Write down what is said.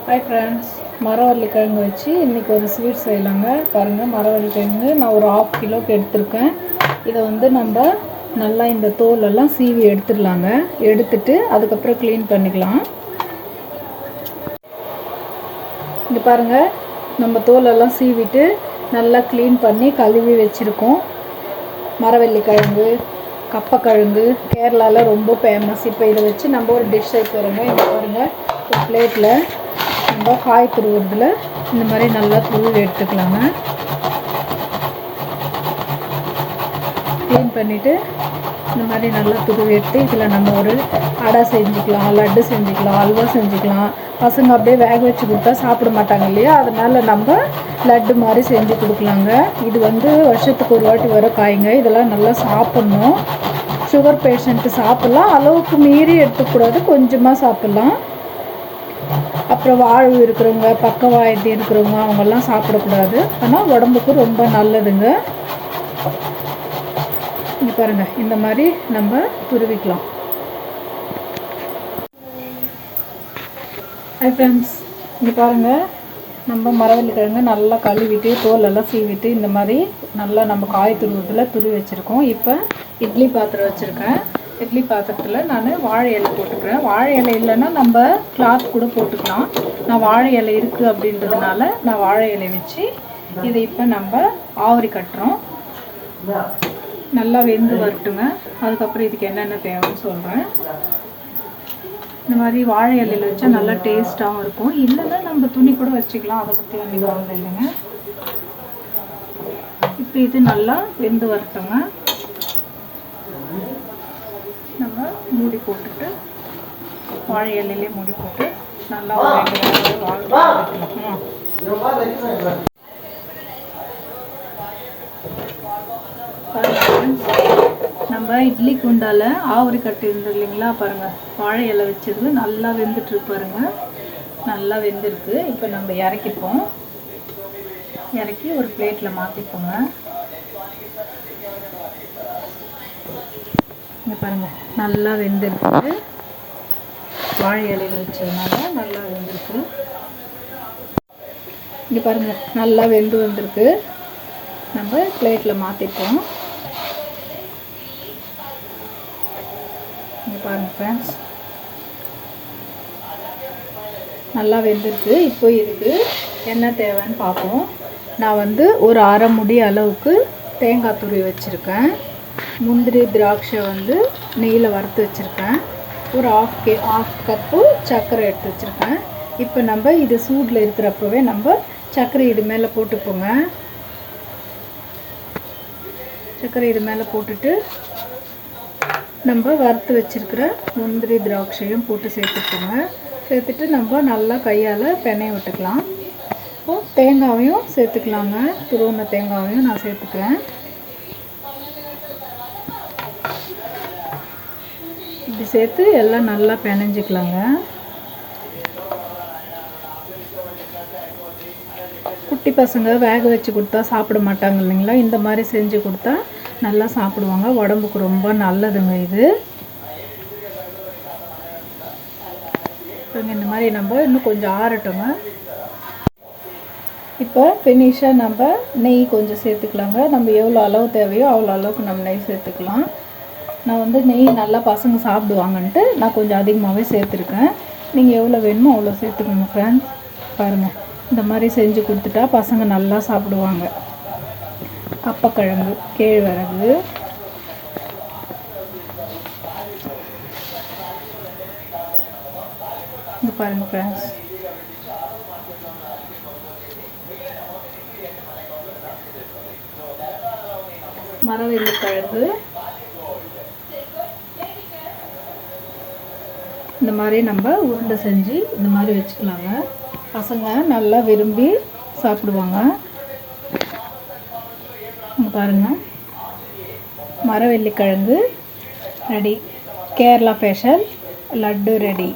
Hi friends, மரவள்ளிக்கிழங்கு வச்சு இன்றைக்கி ஒரு ஸ்வீட் செய்யலாங்க. பாருங்கள், மரவள்ளிக்கிழங்கு நான் ஒரு 1/2 கிலோக்கு எடுத்திருக்கேன். இதை வந்து நம்ம நல்லா இந்த தோலெல்லாம் சீவி எடுத்துடலாங்க. எடுத்துட்டு அதுக்கப்புறம் க்ளீன் பண்ணிக்கலாம். இங்கே பாருங்கள், நம்ம தோலெல்லாம் சீவிட்டு நல்லா க்ளீன் பண்ணி கழுவி வச்சுருக்கோம். மரவள்ளிக்கிழங்கு, கப்பக்கிழங்கு கேரளாவில் ரொம்ப ஃபேமஸ். இப்போ இதை வச்சு நம்ம ஒரு டிஷ் செய்ய போகிறோங்க. இங்கே பாருங்கள், ஒரு பிளேட்டில் நம்ம காய் துருவுறதுல இந்த மாதிரி நல்லா துருவி எடுத்துக்கலாங்க. க்ளீன் பண்ணிவிட்டு இந்த மாதிரி நல்லா துருவி எடுத்து இதில் நம்ம ஒரு அடை செஞ்சுக்கலாம், லட்டு செஞ்சுக்கலாம், அல்வா செஞ்சுக்கலாம். பசங்க அப்படியே வேக வச்சு கொடுத்தா சாப்பிட மாட்டாங்க இல்லையா, அதனால் நம்ம லட்டு மாதிரி செஞ்சு கொடுக்கலாங்க. இது வந்து வருஷத்துக்கு ஒரு வாட்டி வர காய்ங்க. இதெல்லாம் நல்லா சாப்பிட்ணும். சுகர் பேஷண்ட்டு சாப்பிட்லாம், அளவுக்கு மீறி எடுத்துக்கூடாது, கொஞ்சமாக சாப்பிட்லாம். அப்புறம் வாழ்வு இருக்கிறவங்க, பக்கவாயத்து இருக்கிறவங்க அவங்கெல்லாம் சாப்பிடக்கூடாது. ஆனால் உடம்புக்கு ரொம்ப நல்லதுங்க. இங்கே பாருங்கள், இந்த மாதிரி நம்ம துருவிக்கலாம். ஹாய் ஃப்ரெண்ட்ஸ், இங்கே பாருங்கள், நம்ம மரவள்ளிக்கிழங்கு நல்லா கழுவிட்டு தோலெல்லாம் சீவிட்டு இந்த மாதிரி நல்லா நம்ம காய் துருவத்தில் துருவி வச்சுருக்கோம். இப்போ இட்லி பாத்திரம் வச்சுருக்கேன். இட்லி பாத்திரத்தில் நான் வாழை இலை போட்டுக்கிறேன். வாழை இலை இல்லைன்னா நம்ம கிளாத் கூட போட்டுக்கலாம். நான் வாழை இலை இருக்குது அப்படின்றதுனால நான் வாழை இலை வச்சு இதை இப்போ நம்ம ஆவரி கட்டுறோம். நல்லா வெந்து வரட்டுங்க. அதுக்கப்புறம் இதுக்கு என்னென்ன தேவைன்னு சொல்கிறேன். இந்த மாதிரி வாழை இலையில் வச்சா நல்லா டேஸ்ட்டாகவும் இருக்கும். இல்லைன்னா நம்ம துணி கூட வச்சுக்கலாம், அதை பற்றி ஒன்றும் கவலை இல்லைங்க. இப்போ இது நல்லா வெந்து வரட்டுங்க. நம்ம மூடி போட்டுட்டு வாழை இலையிலே மூடி போட்டு நல்லா நம்ம இட்லி குண்டால ஆவரி கட்டி இருந்தது இல்லைங்களா, பாருங்கள், வாழை இலை வச்சது நல்லா வெந்துட்டு பாருங்க. நல்லா வெந்திருக்கு. இப்போ நம்ம இறக்கிப்போம். இறக்கி ஒரு பிளேட்டில் மாற்றிப்போங்க. இங்கே பாருங்கள், நல்லா வெந்திருக்கு. வாழை இலையில் வச்சதுனால நல்லா வெந்திருக்கு. இங்கே பாருங்கள், நல்லா வெந்து வந்திருக்கு. நம்ம பிளேட்டில் மாற்றிப்போம். இங்கே பாருங்கள் ஃப்ரெண்ட்ஸ், நல்லா வெந்திருக்கு. இப்போ இதுக்கு என்ன தேவைன்னு பார்ப்போம். நான் வந்து ஒரு அரை முடி அளவுக்கு தேங்காய் துருவி வச்சுருக்கேன். முந்திரி திராட்சை வந்து நெய்யில் வறுத்து வச்சுருக்கேன். ஒரு 1/2 கப்பு சர்க்கரை எடுத்து வச்சுருக்கேன். இப்போ நம்ம இது சூடில் இருக்கிறப்பவே நம்ம சர்க்கரை இது மேலே போட்டுப்போங்க. சர்க்கரை இது மேலே போட்டுட்டு நம்ம வறுத்து வச்சுருக்கிற முந்திரி திராட்சையும் போட்டு சேர்த்துப்போங்க. சேர்த்துட்டு நம்ம நல்லா கையால் பெனைய விட்டுக்கலாம். இப்போது தேங்காவையும் சேர்த்துக்கலாங்க. துருவின தேங்காவையும் நான் சேர்த்துக்கிறேன். இப்படி சேர்த்து எல்லாம் நல்லா பெனைஞ்சிக்கலாங்க. குட்டி பசங்க வேக வச்சு கொடுத்தா சாப்பிட மாட்டாங்க இல்லைங்களா, இந்த மாதிரி செஞ்சு கொடுத்தா நல்லா சாப்பிடுவாங்க. உடம்புக்கு ரொம்ப நல்லதுங்க இது. இந்த மாதிரி நம்ம இன்னும் கொஞ்சம் ஆறட்டுங்க. இப்போ ஃபினிஷாக நம்ம நெய் கொஞ்சம் சேர்த்துக்கலாங்க. நம்ம எவ்வளோ அளவு தேவையோ அவ்வளோ அளவுக்கு நம்ம நெய் சேர்த்துக்கலாம். நான் வந்து நெய் நல்லா பசங்க சாப்பிடுவாங்கன்ட்டு நான் கொஞ்சம் அதிகமாகவே சேர்த்துருக்கேன். நீங்கள் எவ்வளோ வேணுமோ அவ்வளோ சேர்த்துக்கோங்க ஃப்ரெண்ட்ஸ். பாருங்கள், இந்த மாதிரி செஞ்சு கொடுத்துட்டா பசங்க நல்லா சாப்பிடுவாங்க. கப்பக்கிழங்கு, கேழ்வரகு, இது பாருங்கள் ஃப்ரெண்ட்ஸ், மரவள்ளிக்கிழங்கு இந்த மாதிரி நம்ம உருண்டை செஞ்சு இந்த மாதிரி வச்சுக்கலாங்க. பசங்க நல்லா விரும்பி சாப்பிடுவாங்க. இங்கே பாருங்கள், மரவள்ளிக்கிழங்கு ready. Kerala special laddu ready.